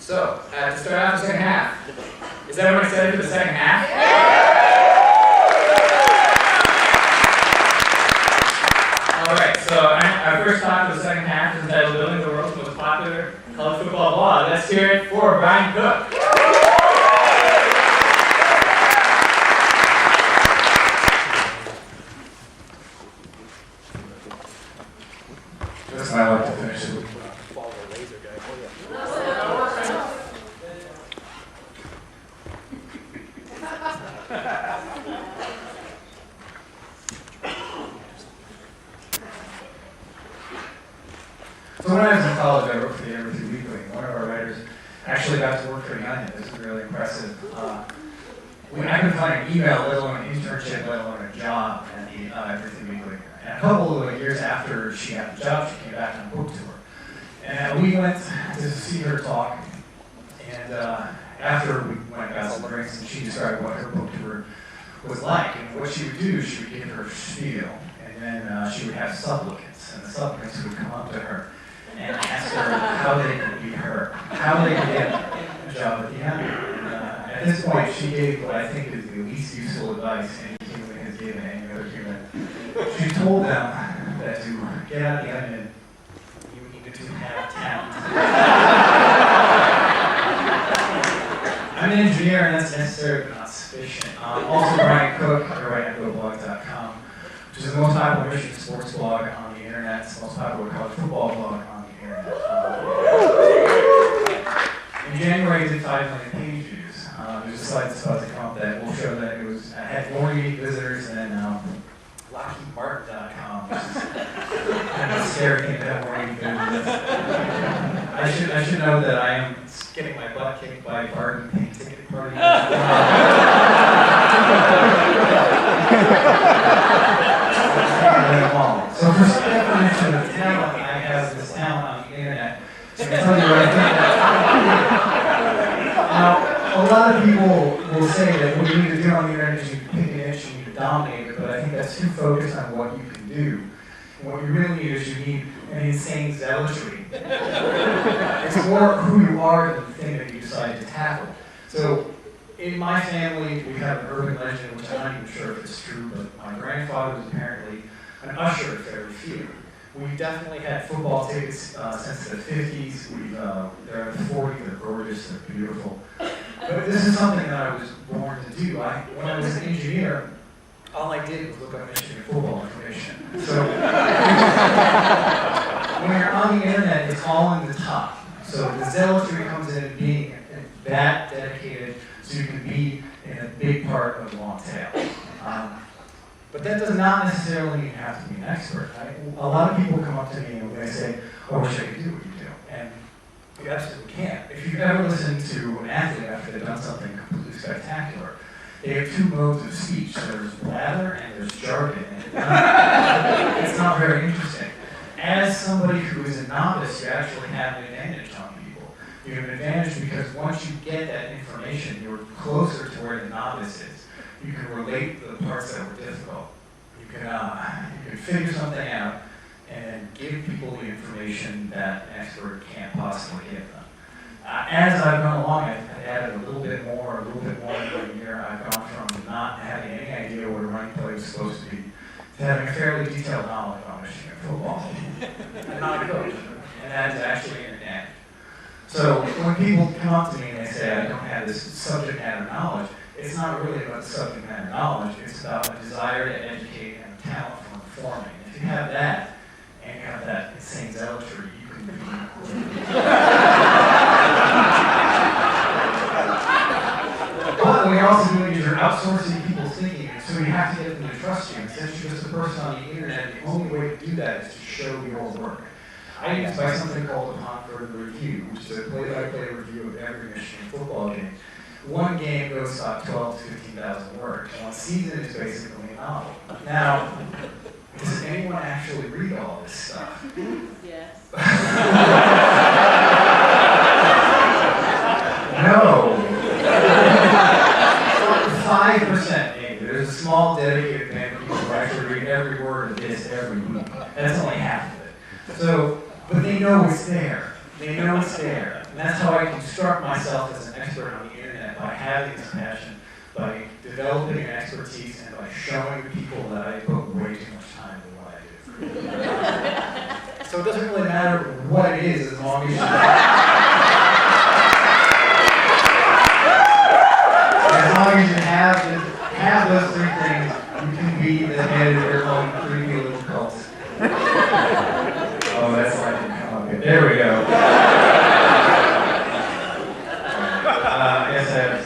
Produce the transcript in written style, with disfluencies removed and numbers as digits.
So, to start off the second half, is everyone excited for the second half? Alright, so our first talk for the second half is entitled Building the World's Most Popular College Football Blog. Let's hear it for Brian Cook. Just I like to finish it with So when I was in college, I wrote for the Arbor Weekly. One of our writers actually got to work for the Onion. This was really impressive. When I couldn't find an email, let alone an internship, let alone a job at the Arbor Weekly. And a couple of years after she got the job, she came back on a book tour. And we went to see her talk. And after we went and got some drinks, and she described what her book tour was like. And what she would do, she would give her spiel. And then she would have supplicants. And the supplicants would come up to her and ask her how they could be her, how they could get a job at the Onion. And at this point, she gave what I think is the least useful advice any human has given any other human. She told them that to get out of the Onion, you needed to have talent. I'm an engineer, and that's necessary but not sufficient. Also, Brian Cook, I write at GoBlog.com, which is the most popular Michigan sports blog on the internet. It's the most popular college football blog on the internet. In January, it did 5 million page views. There's a slide that's about to come up that will show that it was had more unique visitors than LockheedMartin.com, which is kind of a scary thing to have more unique visitors. I should know that I am getting my butt kicked by a Barton pink ticket party. So for some definition of talent, I have this talent on the internet. So I can tell you what I think. Now, a lot of people will say that what you need to do on the internet is you pick an niche and you dominate it, but I think that's too focused on what you can do. And what you really need is you need an insane zealotry. It's more who you are than the thing that you decide to tackle. So, in my family, we have an urban legend, which I'm not even sure if it's true, but my grandfather was apparently an usher at Fairview Field. We've definitely had football tickets since the 50s. They're in the 40s, they're gorgeous, they're beautiful. But this is something that I was born to do. When I was an engineer, all I did was look up Michigan football information. So when you're on the internet, it's all in the top. So the zealotry comes in being that dedicated so you can be in a big part of the long tail. But that does not necessarily mean you have to be an expert. A lot of people come up to me and they say, oh, I wish I could do what you do. And you absolutely can't. If you've ever listened to an athlete after they've done something completely spectacular, they have 2 modes of speech. There's blather and there's jargon. And it's not very interesting. As somebody who is a novice, you actually have an advantage on people. You have an advantage because once you get that information, you're closer to where the novice is. You can relate the parts that were difficult. You can figure something out and give people the information that an expert can't possibly give them. As I've gone along, I've added a little bit more every year. I've gone from not having any idea what a running play was supposed to be to having a fairly detailed knowledge on Michigan football. I'm not a coach, and that is actually an advantage. So when people come up to me and they say, I don't have this subject matter knowledge, it's not really about the subject matter knowledge, it's about a desire to educate and a talent for informing. If you have that, and you have that insane zealotry, you can be. But what you're also doing is you're outsourcing people's thinking, and so you have to get them to trust you. And since you're just a person on the internet, the only way to do that is to show your work. I use by something called Upon Further Review, which is a play-by-play review of every Michigan football game. One game goes about 12 to 15,000 words. One season is basically a novel. Now, does anyone actually read all this stuff? Yes. No. 5% maybe. There's a small dedicated band of people who actually read every word of this every week. That's only half of it. So, but they know it's there. They know it's there. And that's how I construct myself as an expert on the internet, by having this passion, by developing an expertise, and by showing people that I put way too much time into what I do. So it doesn't really matter what it is as long as you have those three things, you can be the head of your own creepy little cult. Oh, that's why I didn't come up here. There we go. Yes, I have